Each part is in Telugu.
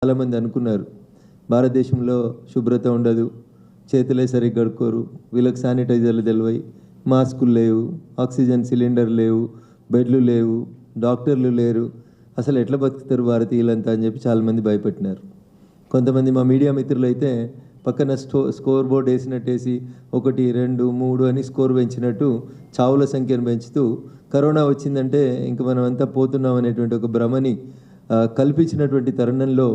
చాలామంది అనుకున్నారు భారతదేశంలో శుభ్రత ఉండదు, చేతులే సరిగ్గా కడుక్కోరు, వీళ్ళకి శానిటైజర్లు తెలివై, మాస్కులు లేవు, ఆక్సిజన్ సిలిండర్ లేవు, బెడ్లు లేవు, డాక్టర్లు లేరు, అసలు ఎట్లా బతుకుతారు భారతీయులంతా అని చెప్పి చాలామంది భయపెట్టినారు. కొంతమంది మా మీడియా మిత్రులు అయితే పక్కన స్కోర్ బోర్డు వేసినట్టేసి 1, 2, 3 అని స్కోర్ పెంచినట్టు చావుల సంఖ్యను పెంచుతూ కరోనా వచ్చిందంటే ఇంక మనం అంతా పోతున్నాం అనేటువంటి ఒక భ్రమని కల్పించినటువంటి తరుణంలో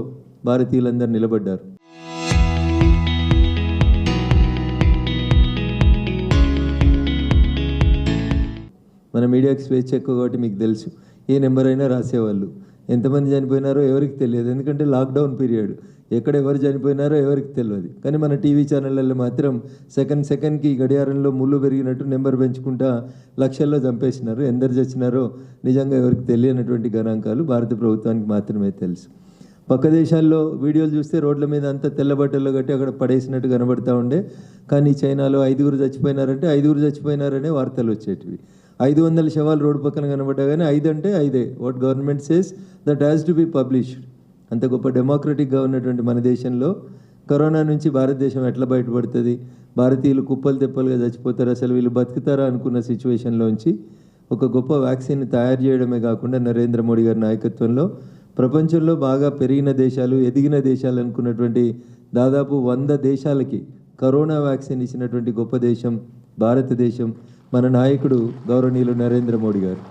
భారతీయులందరూ నిలబడ్డారు. మన మీడియాకి స్వేచ్ఛ ఎక్కువ కాబట్టి మీకు తెలుసు, ఏ నెంబర్ అయినా రాసేవాళ్ళు. ఎంతమంది చనిపోయినారో ఎవరికి తెలియదు, ఎందుకంటే లాక్డౌన్ పీరియడ్, ఎక్కడ ఎవరు చనిపోయినారో ఎవరికి తెలియదు. కానీ మన టీవీ ఛానళ్ళల్లో మాత్రం సెకండ్కి గడియారంలో ముళ్ళు పెరిగినట్టు నెంబర్ పెంచుకుంటా లక్షల్లో చంపేసినారు. ఎందరు చచ్చినారో నిజంగా ఎవరికి తెలియనటువంటి గణాంకాలు భారత ప్రభుత్వానికి మాత్రమే తెలుసు. పక్క దేశాల్లో వీడియోలు చూస్తే రోడ్ల మీద అంతా తెల్లబట్టల్లో కట్టి అక్కడ పడేసినట్టు కనబడతా ఉండే. కానీ చైనాలో 5 చచ్చిపోయినారంటే 5 చచ్చిపోయినారనే వార్తలు వచ్చేటివి. 500 శవాలు రోడ్డు పక్కన కనబడ్డా కానీ 5 అంటే 5. What government says that has to be published. అంత గొప్ప డెమోక్రటిక్గా ఉన్నటువంటి మన దేశంలో కరోనా నుంచి భారతదేశం ఎట్లా బయటపడుతుంది, భారతీయులు కుప్పలు తెప్పలుగా చచ్చిపోతారు, అసలు వీళ్ళు బతుకుతారా అనుకున్న సిచ్యువేషన్లోంచి ఒక గొప్ప వ్యాక్సిన్ తయారు చేయడమే కాకుండా నరేంద్ర మోడీ గారి నాయకత్వంలో ప్రపంచంలో బాగా పెరిగిన దేశాలు, ఎదిగిన దేశాలు అనుకున్నటువంటి దాదాపు 100 దేశాలకి కరోనా వ్యాక్సిన్ ఇచ్చినటువంటి గొప్ప దేశం భారతదేశం. మన నాయకుడు గౌరవనీయులు నరేంద్ర మోడీ గారు.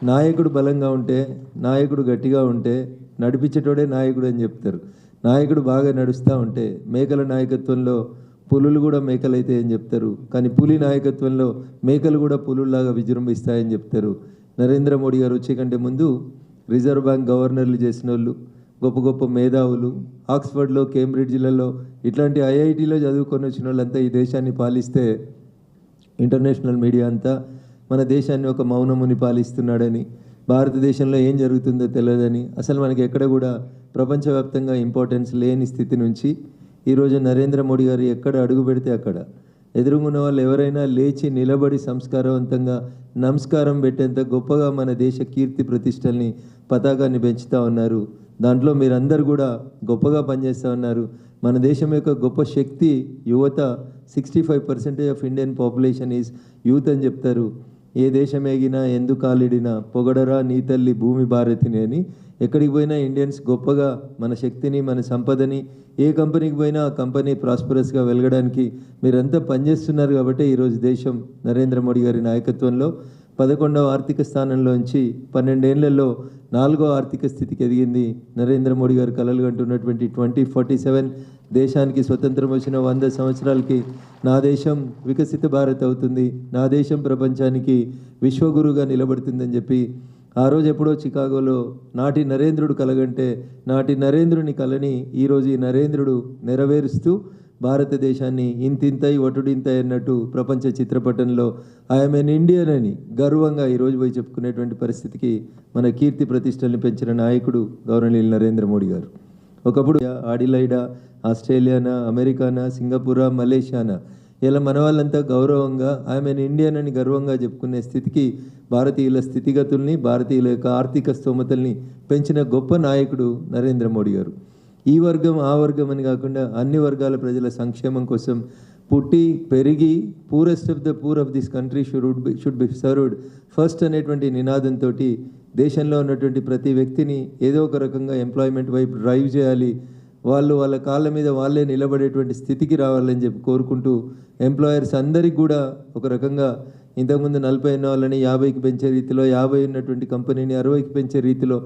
నాయకుడు బలంగా ఉంటే, నాయకుడు గట్టిగా ఉంటే నడిపించేటోడే నాయకుడు అని చెప్తారు. నాయకుడు బాగా నడుస్తూ ఉంటే మేకల నాయకత్వంలో పులులు కూడా మేకలైతే అని చెప్తారు. కానీ పులి నాయకత్వంలో మేకలు కూడా పులుల్లాగా విజృంభిస్తాయని చెప్తారు. నరేంద్ర మోడీ గారు వచ్చే కంటే ముందు రిజర్వ్ బ్యాంక్ గవర్నర్లు చేసిన వాళ్ళు, గొప్ప గొప్ప మేధావులు, ఆక్స్ఫర్డ్లో, కేంబ్రిడ్జ్లలో ఇట్లాంటి ఐఐటీలో చదువుకొని వచ్చిన వాళ్ళంతా ఈ దేశాన్ని పాలిస్తే ఇంటర్నేషనల్ మీడియా అంతా మన దేశాన్ని ఒక మౌనముని పాలిస్తున్నాడని, భారతదేశంలో ఏం జరుగుతుందో తెలియదని, అసలు మనకి ఎక్కడ కూడా ప్రపంచవ్యాప్తంగా ఇంపార్టెన్స్ లేని స్థితి నుంచి ఈరోజు నరేంద్ర మోడీ గారు ఎక్కడ అడుగు పెడితే అక్కడ ఎదురుగున్న వాళ్ళు ఎవరైనా లేచి నిలబడి సంస్కారవంతంగా నమస్కారం పెట్టేంత గొప్పగా మన దేశ కీర్తి ప్రతిష్టల్ని, పతాకాన్ని పెంచుతూ ఉన్నారు. దాంట్లో మీరందరూ కూడా గొప్పగా పనిచేస్తూ ఉన్నారు. మన దేశం యొక్క గొప్ప శక్తి యువత. 65% of Indian population is youth అని చెప్తారు. ఏ దేశం ఎగినా ఎందుకు కాలిడినా పొగడరా నీ తల్లి భూమి భారతిని అని ఎక్కడికి పోయినా ఇండియన్స్ గొప్పగా మన శక్తిని, మన సంపదని, ఏ కంపెనీకి పోయినా ఆ కంపెనీ ప్రాస్పరస్గా వెలగడానికి మీరంతా పనిచేస్తున్నారు. కాబట్టి ఈరోజు దేశం నరేంద్ర మోడీ గారి నాయకత్వంలో 11వ ఆర్థిక స్థానంలోంచి 12 ఏళ్లలో 4వ ఆర్థిక స్థితికి ఎదిగింది. నరేంద్ర మోడీ గారు కలలు కంటున్నటువంటి 2047 దేశానికి స్వతంత్రం వచ్చిన 100 సంవత్సరాలకి నా దేశం వికసిత భారత్ అవుతుంది, నా దేశం ప్రపంచానికి విశ్వగురుగా నిలబడుతుందని చెప్పి ఆ రోజు ఎప్పుడో చికాగోలో నాటి నరేంద్రుడు కలగంటే నాటి నరేంద్రుని కలని ఈరోజు ఈ నరేంద్రుడు నెరవేరుస్తూ భారతదేశాన్ని ఇంతింతై ఒటుడింతై అన్నట్టు ప్రపంచ చిత్రపటంలో ఐఎమ్ ఎన్ ఇండియన్ అని గర్వంగా ఈరోజు పోయి చెప్పుకునేటువంటి పరిస్థితికి మన కీర్తి ప్రతిష్టల్ని పెంచిన నాయకుడు గౌరవనీయులు నరేంద్ర మోడీ గారు. ఒకప్పుడు ఆడిలైడా, ఆస్ట్రేలియానా, అమెరికానా, సింగపూరా, మలేషియానా, ఇలా మన వాళ్ళంతా గౌరవంగా ఐఎమ్ ఎన్ ఇండియన్ అని గర్వంగా చెప్పుకునే స్థితికి భారతీయుల స్థితిగతుల్ని, భారతీయుల యొక్క ఆర్థిక స్తోమతల్ని పెంచిన గొప్ప నాయకుడు నరేంద్ర మోడీ గారు. ఈ వర్గం ఆ వర్గం అని కాకుండా అన్ని వర్గాల ప్రజల సంక్షేమం కోసం పుట్టి పెరిగి poorest of the poor of this country should be served first అనేటువంటి నినాదంతో దేశంలో ఉన్నటువంటి ప్రతి వ్యక్తిని ఏదో ఒక రకంగా ఎంప్లాయ్మెంట్ వైపు డ్రైవ్ చేయాలి, వాళ్ళు వాళ్ళ కాళ్ళ మీద వాళ్ళే నిలబడేటువంటి స్థితికి రావాలని చెప్పి కోరుకుంటూ ఎంప్లాయర్స్ అందరికీ కూడా ఒక రకంగా ఇంతకుముందు 40 ఉన్న వాళ్ళని 50కి పెంచే రీతిలో, 50 ఉన్నటువంటి కంపెనీని 60కి పెంచే రీతిలో